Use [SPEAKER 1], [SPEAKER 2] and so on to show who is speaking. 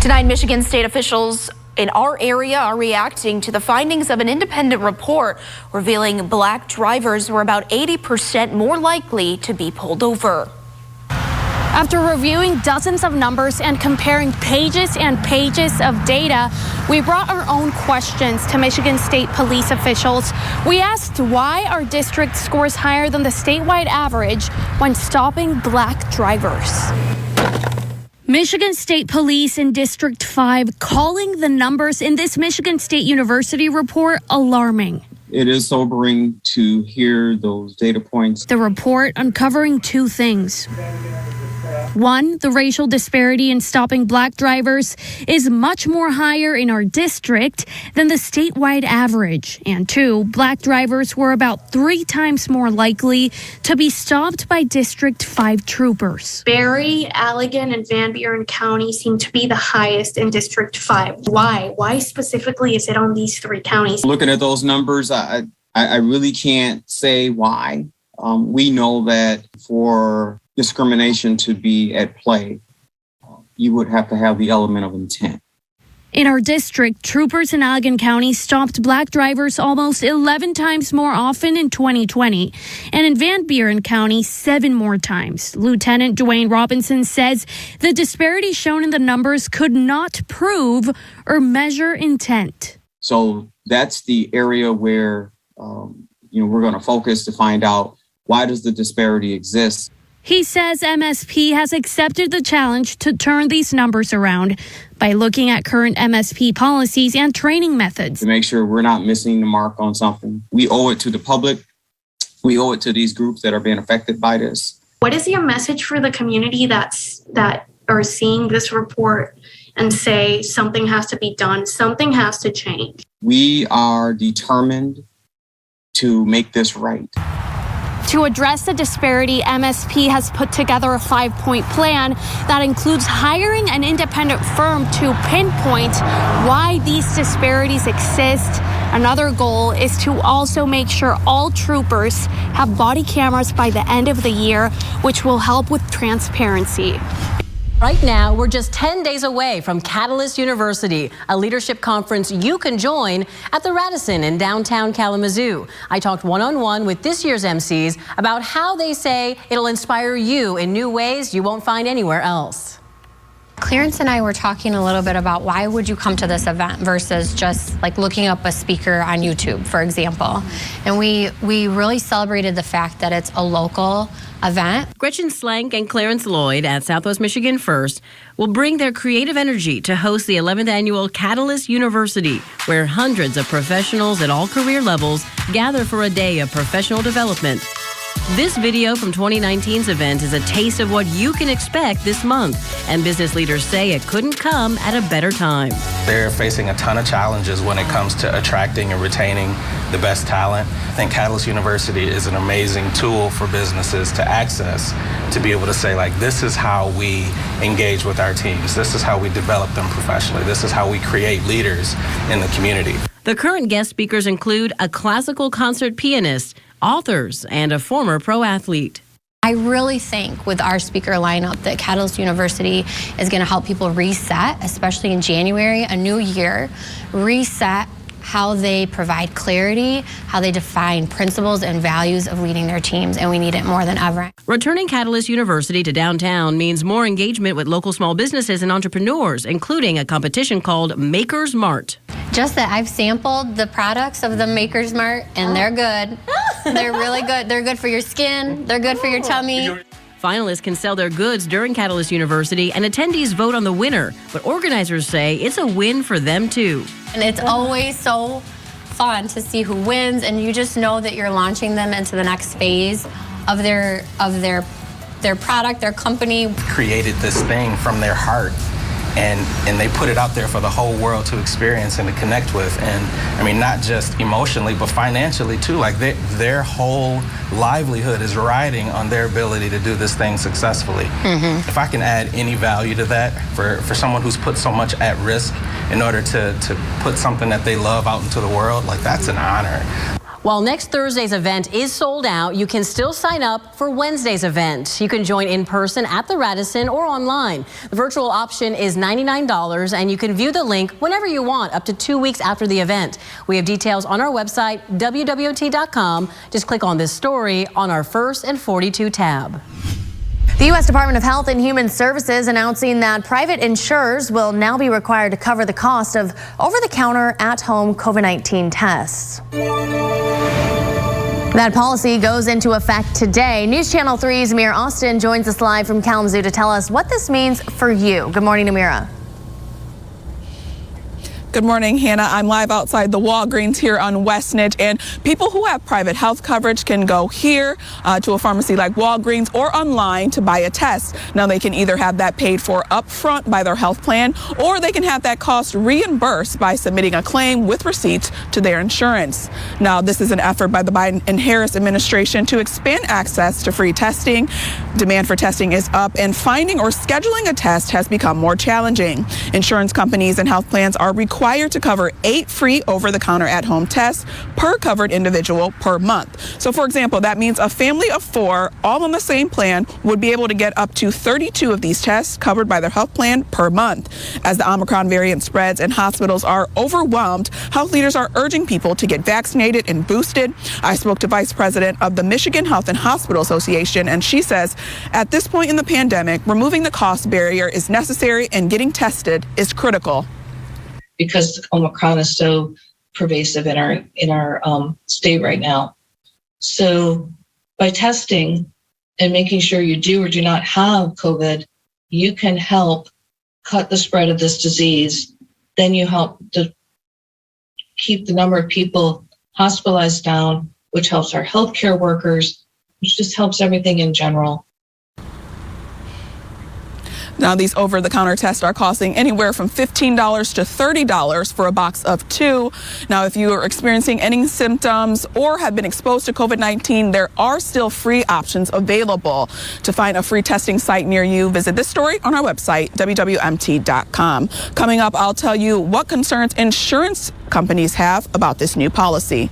[SPEAKER 1] Tonight, Michigan state officials in our area are reacting to the findings of an independent report revealing black drivers were about 80% more likely to be pulled over.
[SPEAKER 2] After reviewing dozens of numbers and comparing pages and pages of data, we brought our own questions to Michigan State police officials. We asked why our district scores higher than the statewide average when stopping black drivers. Michigan State Police in District 5 calling the numbers in this Michigan State University report alarming.
[SPEAKER 3] It is sobering to hear those data points.
[SPEAKER 2] The report uncovering two things. One, the racial disparity in stopping black drivers is much more higher in our district than the statewide average. And two, black drivers were about 3 times more likely to be stopped by District 5 troopers.
[SPEAKER 4] Barry, Allegan, and Van Buren County seem to be the highest in District 5. Why? Why specifically is it on these 3 counties?
[SPEAKER 3] Looking at those numbers, I really can't say why. We know that for discrimination to be at play, you would have to have the element of intent.
[SPEAKER 2] In our district, troopers in Allegan County stopped black drivers almost 11 times more often in 2020, and in Van Buren County, 7 more times. Lieutenant Dwayne Robinson says the disparity shown in the numbers could not prove or measure intent.
[SPEAKER 3] So that's the area where we're going to focus to find out, why does the disparity exist?
[SPEAKER 2] He says MSP has accepted the challenge to turn these numbers around by looking at current MSP policies and training methods.
[SPEAKER 3] To make sure we're not missing the mark on something. We owe it to the public. We owe it to these groups that are being affected by this.
[SPEAKER 4] What is your message for the community that are seeing this report and say something has to be done, something has to change?
[SPEAKER 3] We are determined to make this right.
[SPEAKER 2] To address the disparity, MSP has put together a 5-point plan that includes hiring an independent firm to pinpoint why these disparities exist. Another goal is to also make sure all troopers have body cameras by the end of the year, which will help with transparency.
[SPEAKER 5] Right now, we're just 10 days away from Catalyst University, a leadership conference you can join at the Radisson in downtown Kalamazoo. I talked one-on-one with this year's MCs about how they say it'll inspire you in new ways you won't find anywhere else.
[SPEAKER 6] Clarence and I were talking a little bit about why would you come to this event versus just like looking up a speaker on YouTube, for example. And we really celebrated the fact that it's a local event.
[SPEAKER 5] Gretchen Slank and Clarence Lloyd at Southwest Michigan First will bring their creative energy to host the 11th annual Catalyst University, where hundreds of professionals at all career levels gather for a day of professional development. This video from 2019's event is a taste of what you can expect this month, and business leaders say it couldn't come at a better time.
[SPEAKER 7] They're facing a ton of challenges when it comes to attracting and retaining the best talent. I think Catalyst University is an amazing tool for businesses to access, to be able to say, like, this is how we engage with our teams. This is how we develop them professionally. This is how we create leaders in the community.
[SPEAKER 5] The current guest speakers include a classical concert pianist, authors, and a former pro athlete.
[SPEAKER 6] I really think with our speaker lineup that Catalyst University is going to help people reset, especially in January, a new year, reset how they provide clarity, how they define principles and values of leading their teams, and we need it more than ever.
[SPEAKER 5] Returning Catalyst University to downtown means more engagement with local small businesses and entrepreneurs, including a competition called Maker's Mart.
[SPEAKER 6] Just that I've sampled the products of the Maker's Mart, and they're good. They're really good. They're good for your skin. They're good for your tummy.
[SPEAKER 5] Finalists can sell their goods during Catalyst University, and attendees vote on the winner. But organizers say it's a win for them, too.
[SPEAKER 6] And it's always so fun to see who wins, and you just know that you're launching them into the next phase of their product, their company.
[SPEAKER 7] Created this thing from their heart, and they put it out there for the whole world to experience and to connect with. And I mean, not just emotionally, but financially too. Like their whole livelihood is riding on their ability to do this thing successfully. Mm-hmm. If I can add any value to that for someone who's put so much at risk in order to put something that they love out into the world, like, that's an honor.
[SPEAKER 5] While next Thursday's event is sold out, you can still sign up for Wednesday's event. You can join in person at the Radisson or online. The virtual option is $99, and you can view the link whenever you want, up to 2 weeks after the event. We have details on our website, WWMT.com. Just click on this story on our First and 42 tab.
[SPEAKER 8] The U.S. Department of Health and Human Services announcing that private insurers will now be required to cover the cost of over-the-counter at-home COVID-19 tests. That policy goes into effect today. News Channel 3's Amir Austin joins us live from Kalamazoo to tell us what this means for you. Good morning, Amira.
[SPEAKER 9] Good morning, Hannah. I'm live outside the Walgreens here on Westnedge, and people who have private health coverage can go here to a pharmacy like Walgreens or online to buy a test. Now, they can either have that paid for up front by their health plan, or they can have that cost reimbursed by submitting a claim with receipts to their insurance. Now, this is an effort by the Biden and Harris administration to expand access to free testing. Demand for testing is up, and finding or scheduling a test has become more challenging. Insurance companies and health plans are required to cover 8 free over-the-counter at-home tests per covered individual per month. So, for example, that means a family of 4, all on the same plan, would be able to get up to 32 of these tests covered by their health plan per month. As the Omicron variant spreads and hospitals are overwhelmed, health leaders are urging people to get vaccinated and boosted. I spoke to Vice President of the Michigan Health and Hospital Association, and she says at this point in the pandemic, removing the cost barrier is necessary and getting tested is critical.
[SPEAKER 10] Because Omicron is so pervasive in our state right now. So by testing and making sure you do or do not have COVID, you can help cut the spread of this disease. Then you help to keep the number of people hospitalized down, which helps our healthcare workers, which just helps everything in general.
[SPEAKER 9] Now, these over-the-counter tests are costing anywhere from $15 to $30 for a box of 2. Now, if you are experiencing any symptoms or have been exposed to COVID-19, there are still free options available. To find a free testing site near you, visit this story on our website, WWMT.com. Coming up, I'll tell you what concerns insurance companies have about this new policy.